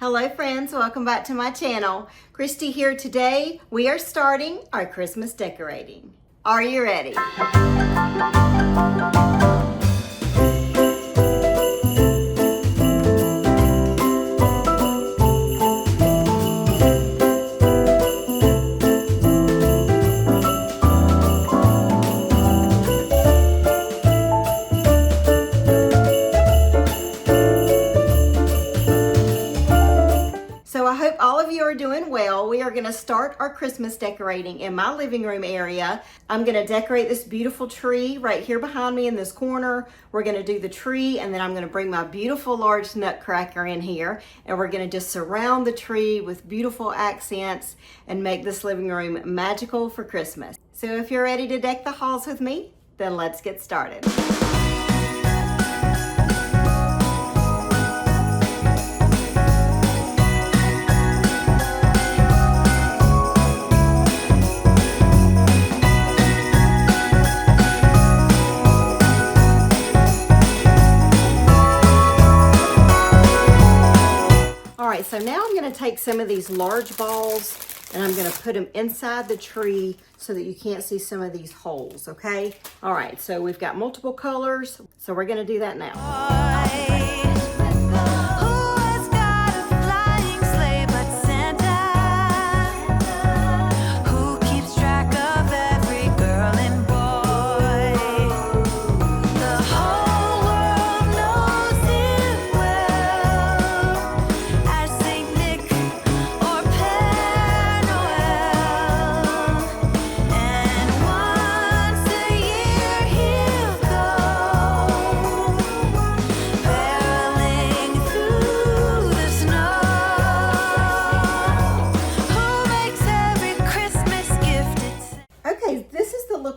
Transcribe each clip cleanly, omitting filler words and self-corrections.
Hello friends, welcome back to my channel. Christy here. Today we are starting our Christmas decorating. Are you ready? So I hope all of you are doing well. We are going to start our Christmas decorating in my living room area. I'm going to decorate this beautiful tree right here behind me in this corner. We're going to do the tree, and then I'm going to bring my beautiful large nutcracker in here, and we're going to just surround the tree with beautiful accents and make this living room magical for Christmas. So if you're ready to deck the halls with me, then let's get started. So now I'm going to take some of these large balls and I'm going to put them inside the tree so that you can't see some of these holes, okay? All right, so we've got multiple colors, so we're going to do that now.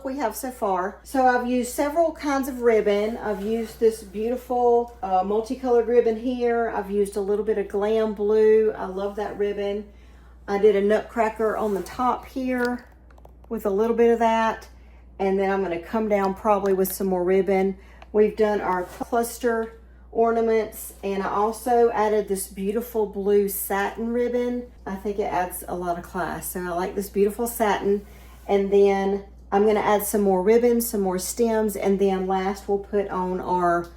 We have so far. So I've used several kinds of ribbon. I've used this beautiful multicolored ribbon here. I've used a little bit of glam blue. I love that ribbon. I did a nutcracker on the top here with a little bit of that, and then I'm going to come down probably with some more ribbon. We've done our cluster ornaments, and I also added this beautiful blue satin ribbon. I think it adds a lot of class, so I like this beautiful satin. And then I'm going to add some more ribbons, some more stems, and then last we'll put on our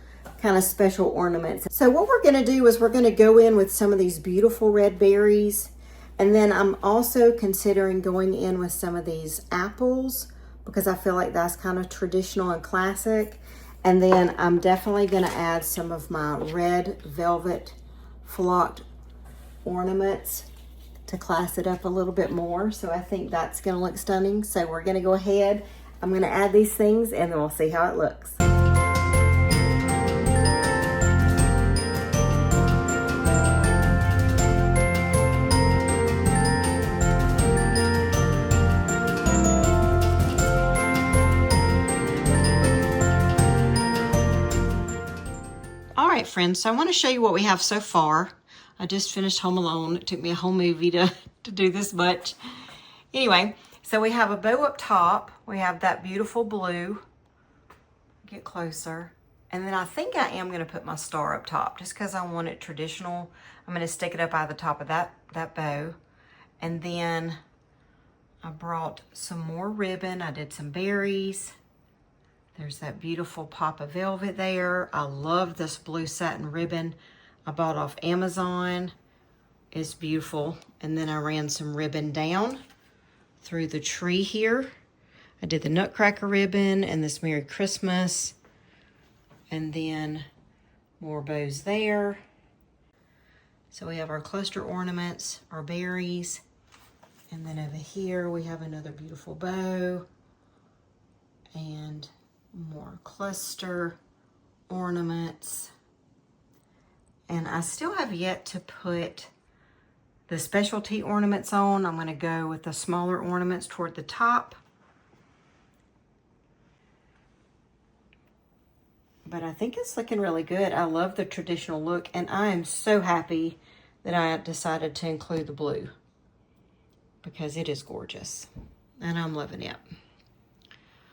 kind of special ornaments. So what we're going to do is we're going to go in with some of these beautiful red berries, and then I'm also considering going in with some of these apples because I feel like that's kind of traditional and classic. And then I'm definitely going to add some of my red velvet flocked ornaments to class it up a little bit more. So I think that's going to look stunning. So we're going to go ahead. I'm going to add these things and then we'll see how it looks. All right, friends, so I want to show you what we have so far. I just finished Home Alone. It took me a whole movie to do this much. Anyway, so we have a bow up top. We have that beautiful blue. Get closer. And then I think I am going to put my star up top just because I want it traditional. I'm going to stick it up out of the top of that bow. And then I brought some more ribbon. I did some berries. There's that beautiful pop of velvet there. I love this blue satin ribbon I bought off Amazon. It's beautiful. And then I ran some ribbon down through the tree here. I did the nutcracker ribbon and this Merry Christmas. And then more bows there. So we have our cluster ornaments, our berries. And then over here we have another beautiful bow. And more cluster ornaments. And I still have yet to put the specialty ornaments on. I'm going to go with the smaller ornaments toward the top. But I think it's looking really good. I love the traditional look, and I am so happy that I decided to include the blue because it is gorgeous, and I'm loving it.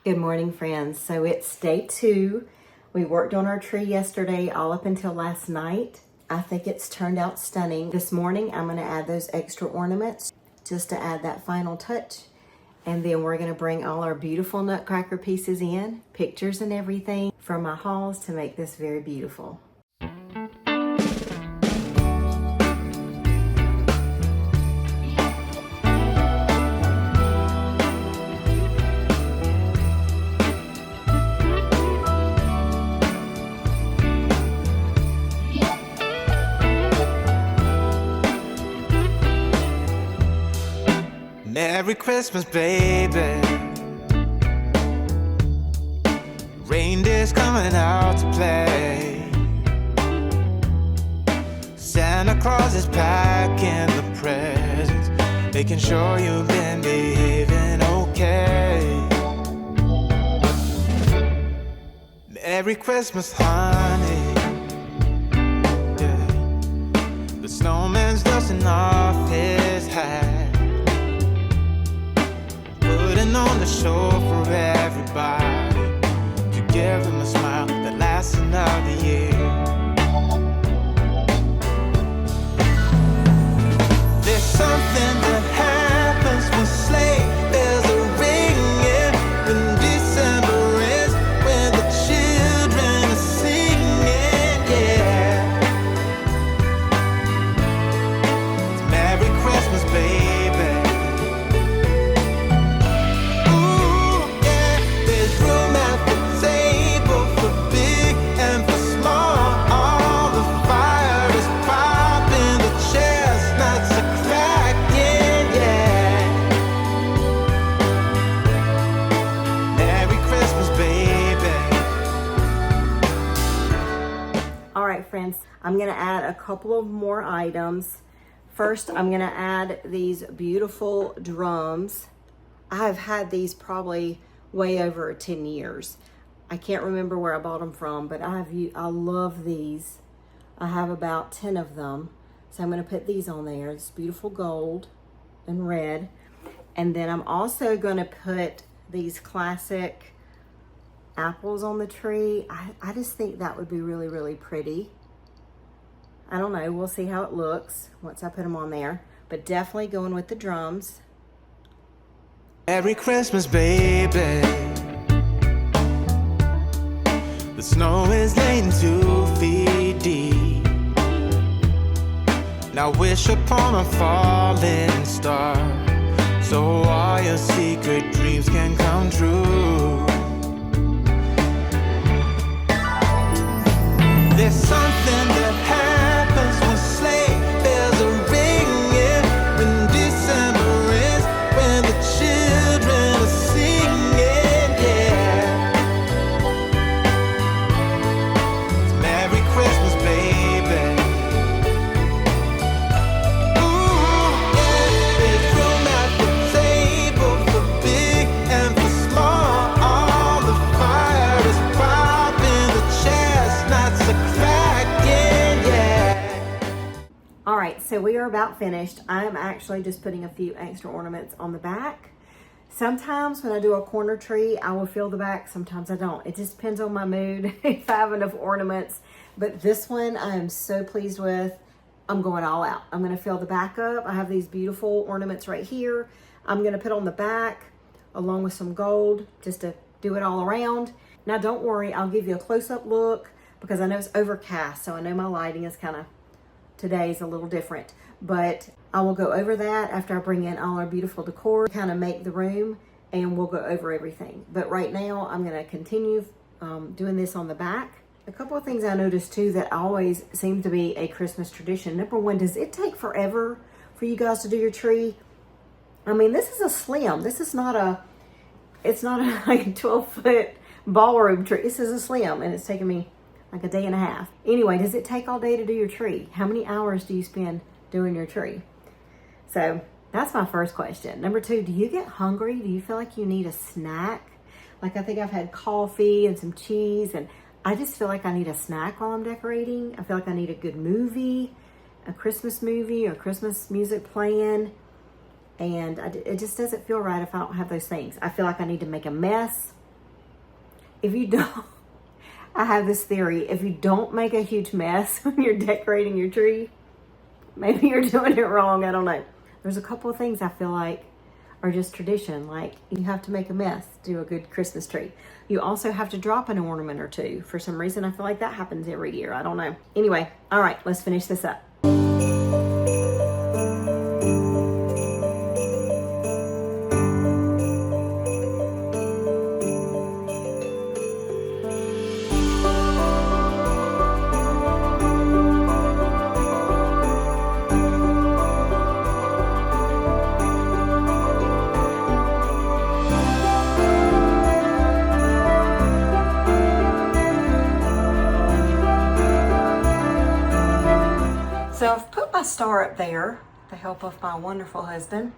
Good morning, friends. So it's day 2. We worked on our tree yesterday all up until last night. I think it's turned out stunning. This morning, I'm gonna add those extra ornaments just to add that final touch. And then we're gonna bring all our beautiful nutcracker pieces in, pictures and everything from my hauls to make this very beautiful. Merry Christmas, baby. Reindeer's coming out to play. Santa Claus is packing the presents, making sure you've been behaving okay. Merry Christmas, honey. Yeah. The snowman's dusting off his hat, putting on the show for everybody, to give them a smile that lasts another year. There's something that happens when sleigh bells are ringing, when December is, when the children are singing, yeah. It's Merry Christmas, baby. Friends, I'm gonna add a couple of more items. First, I'm gonna add these beautiful drums. I've had these probably way over 10 years. I can't remember where I bought them from, but I love these. I have about 10 of them. So I'm gonna put these on there. It's beautiful gold and red. And then I'm also gonna put these classic apples on the tree. I just think that would be really, really pretty. I don't know, we'll see how it looks once I put them on there, but definitely going with the drums. Merry Christmas, baby. The snow is laying 2 feet deep. Now wish upon a falling star, so all your secret dreams can come true. There's something that happens when sleigh bells are ringing, when December is, when the children are singing, yeah. It's Merry Christmas, baby. Ooh, yeah. There's room at the table for big and for small. All the fire is popping, the chestnuts are cracking, yeah. All right, so we are about finished. I'm actually just putting a few extra ornaments on the back. Sometimes when I do a corner tree, I will fill the back. Sometimes I don't. It just depends on my mood, if I have enough ornaments. But this one I am so pleased with. I'm going all out. I'm gonna fill the back up. I have these beautiful ornaments right here. I'm gonna put on the back along with some gold just to do it all around. Now don't worry, I'll give you a close-up look because I know it's overcast, so I know my lighting is today's a little different, but I will go over that after I bring in all our beautiful decor, kind of make the room, and we'll go over everything. But right now, I'm gonna continue doing this on the back. A couple of things I noticed too that always seem to be a Christmas tradition. Number one, does it take forever for you guys to do your tree? I mean, this is a slim. This is not a, it's not a like 12-foot ballroom tree. This is a slim, and it's taken me like a day and a half. Anyway, does it take all day to do your tree? How many hours do you spend doing your tree? So that's my first question. Number two, do you get hungry? Do you feel like you need a snack? Like I think I've had coffee and some cheese, and I just feel like I need a snack while I'm decorating. I feel like I need a good movie, a Christmas movie or Christmas music playing. And it just doesn't feel right if I don't have those things. I feel like I need to make a mess. If you don't, I have this theory. If you don't make a huge mess when you're decorating your tree, maybe you're doing it wrong. I don't know. There's a couple of things I feel like are just tradition. Like you have to make a mess to do a good Christmas tree. You also have to drop an ornament or two. For some reason, I feel like that happens every year. I don't know. Anyway, all right, let's finish this up. So I've put my star up there with the help of my wonderful husband.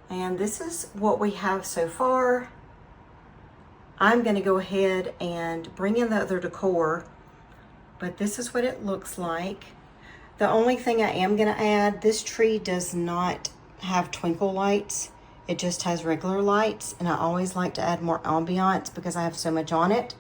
And this is what we have so far. I'm going to go ahead and bring in the other decor, but this is what it looks like. The only thing I am going to add, this tree does not have twinkle lights. It just has regular lights, and I always like to add more ambiance because I have so much on it.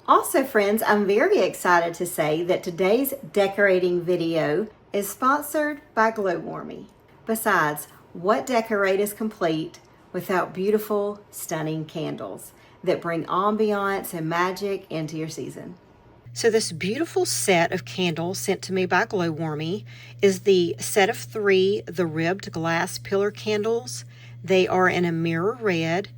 Also, friends, I'm very excited to say that today's decorating video is sponsored by Glowwormy. Besides, what decorate is complete without beautiful, stunning candles that bring ambiance and magic into your season? So this beautiful set of candles sent to me by Glowwormy is the set of 3, the ribbed glass pillar candles. They are in a mirror red.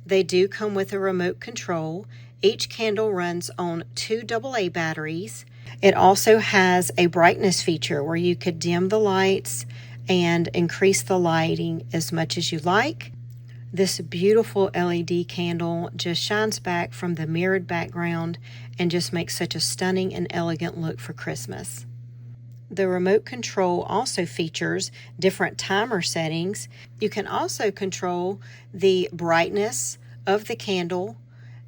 They do come with a remote control. Each candle runs on 2 AA batteries. It also has a brightness feature where you could dim the lights and increase the lighting as much as you like. This beautiful LED candle just shines back from the mirrored background and just makes such a stunning and elegant look for Christmas. The remote control also features different timer settings. You can also control the brightness of the candle.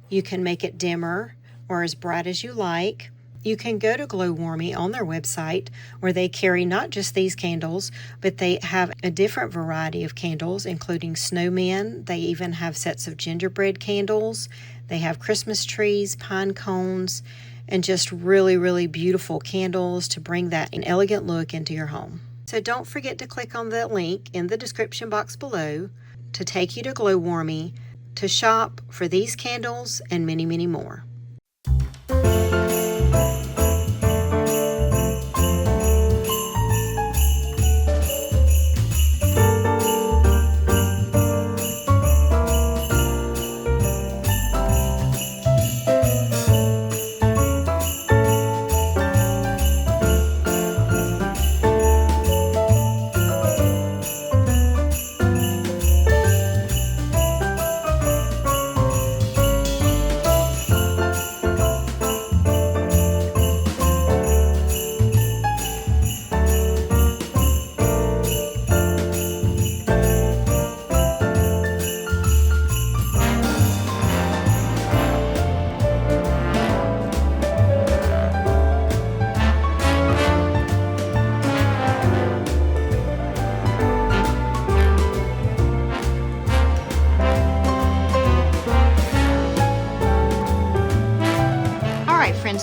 You can make it dimmer or as bright as you like. You can go to Glowwormy on their website where they carry not just these candles, but they have a different variety of candles, including snowmen. They even have sets of gingerbread candles. They have Christmas trees, pine cones, and just really, really beautiful candles to bring that an elegant look into your home. So don't forget to click on the link in the description box below to take you to Glowwormy to shop for these candles and many, many more.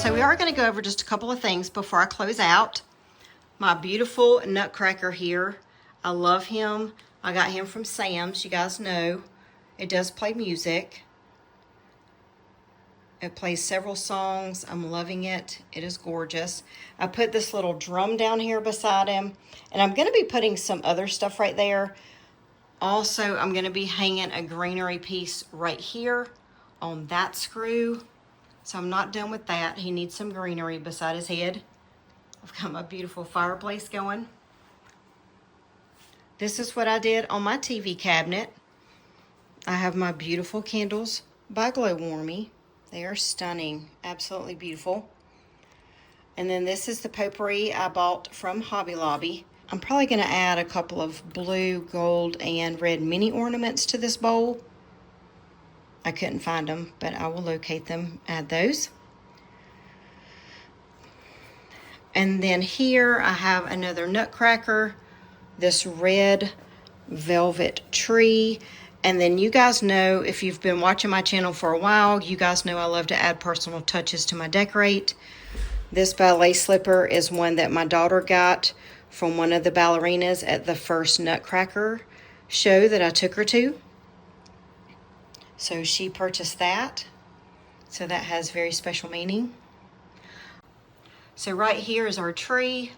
So we are going to go over just a couple of things before I close out. My beautiful nutcracker here. I love him. I got him from Sam's. You guys know it does play music. It plays several songs. I'm loving it. It is gorgeous. I put this little drum down here beside him. And I'm going to be putting some other stuff right there. Also, I'm going to be hanging a greenery piece right here on that screw. So I'm not done with that. He needs some greenery beside his head. I've got my beautiful fireplace going. This is what I did on my TV cabinet. I have my beautiful candles by Glow Warmy. They are stunning, absolutely beautiful. And then this is the potpourri I bought from Hobby Lobby. I'm probably going to add a couple of blue, gold, and red mini ornaments to this bowl. I couldn't find them, but I will locate them, add those. And then here I have another nutcracker, this red velvet tree. And then you guys know, if you've been watching my channel for a while, you guys know I love to add personal touches to my decorate. This ballet slipper is one that my daughter got from one of the ballerinas at the first Nutcracker show that I took her to. So she purchased that. So that has very special meaning. So right here is our tree.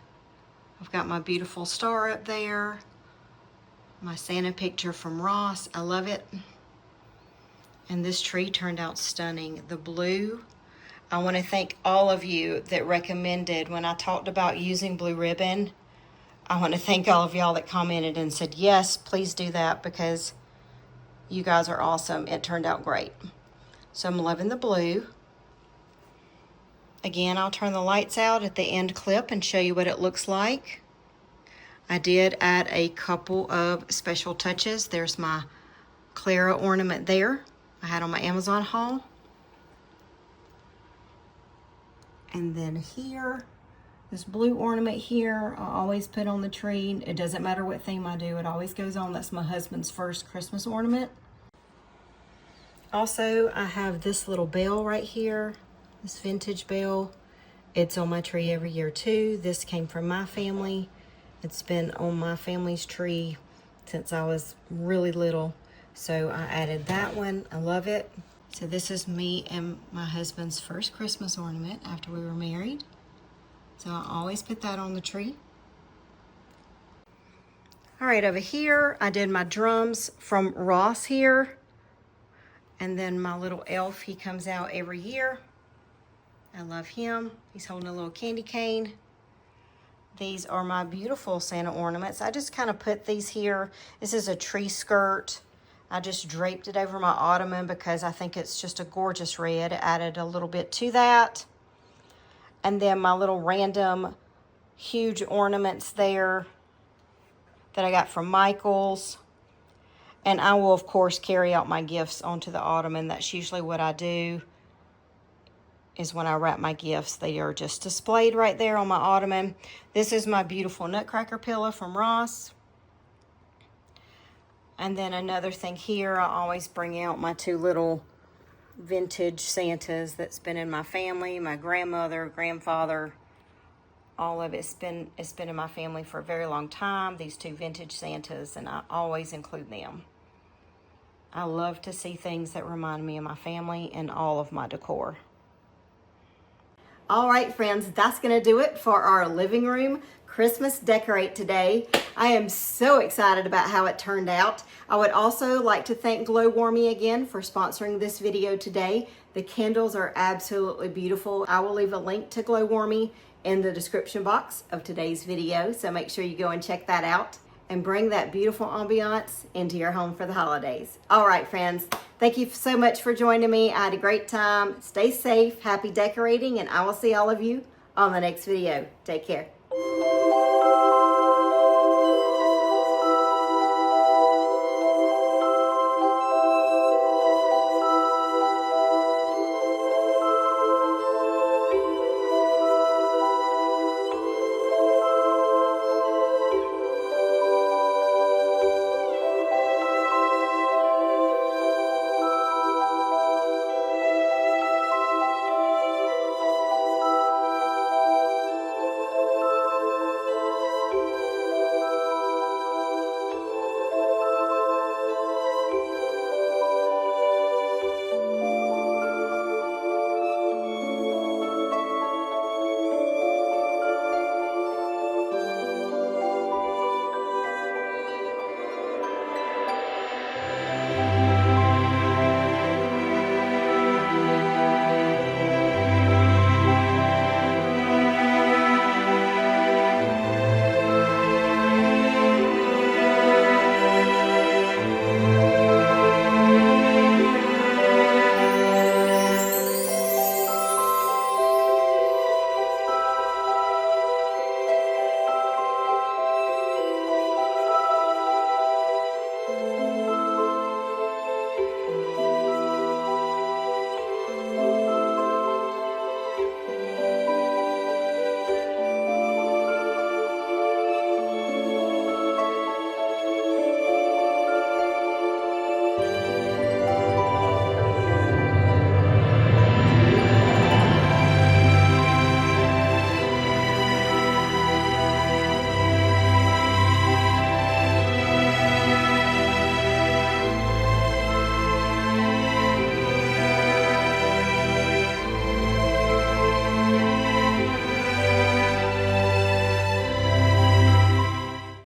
I've got my beautiful star up there. My Santa picture from Ross. I love it. And this tree turned out stunning. The blue. I want to thank all of you that recommended when I talked about using blue ribbon. I want to thank all of y'all that commented and said, yes, please do that, because you guys are awesome. It turned out great. So I'm loving the blue. Again, I'll turn the lights out at the end clip and show you what it looks like. I did add a couple of special touches. There's my Clara ornament there I had on my Amazon haul. And then here, this blue ornament here, I always put on the tree. It doesn't matter what theme I do, it always goes on. That's my husband's first Christmas ornament. Also, I have this little bell right here, this vintage bell. It's on my tree every year too. This came from my family. It's been on my family's tree since I was really little. So I added that one. I love it. So this is me and my husband's first Christmas ornament after we were married. So I always put that on the tree. All right, over here, I did my drums from Ross here. And then my little elf, he comes out every year. I love him. He's holding a little candy cane. These are my beautiful Santa ornaments. I just kind of put these here. This is a tree skirt. I just draped it over my ottoman because I think it's just a gorgeous red. Added a little bit to that. And then my little random huge ornaments there that I got from Michael's. And I will, of course, carry out my gifts onto the ottoman. That's usually what I do, is when I wrap my gifts. They are just displayed right there on my ottoman. This is my beautiful nutcracker pillow from Ross. And then another thing here, I always bring out my two little vintage Santas that's been in my family. My grandmother, grandfather, all of it's been in my family for a very long time. These two vintage Santas, and I always include them. I love to see things that remind me of my family and all of my decor. All right, friends, that's going to do it for our living room Christmas decorate today. I am so excited about how it turned out. I would also like to thank Glow Warmy again for sponsoring this video today. The candles are absolutely beautiful. I will leave a link to Glow Warmy in the description box of today's video, so make sure you go and check that out and bring that beautiful ambiance into your home for the holidays. All right, friends, thank you so much for joining me. I had a great time. Stay safe, happy decorating, and I will see all of you on the next video. Take care.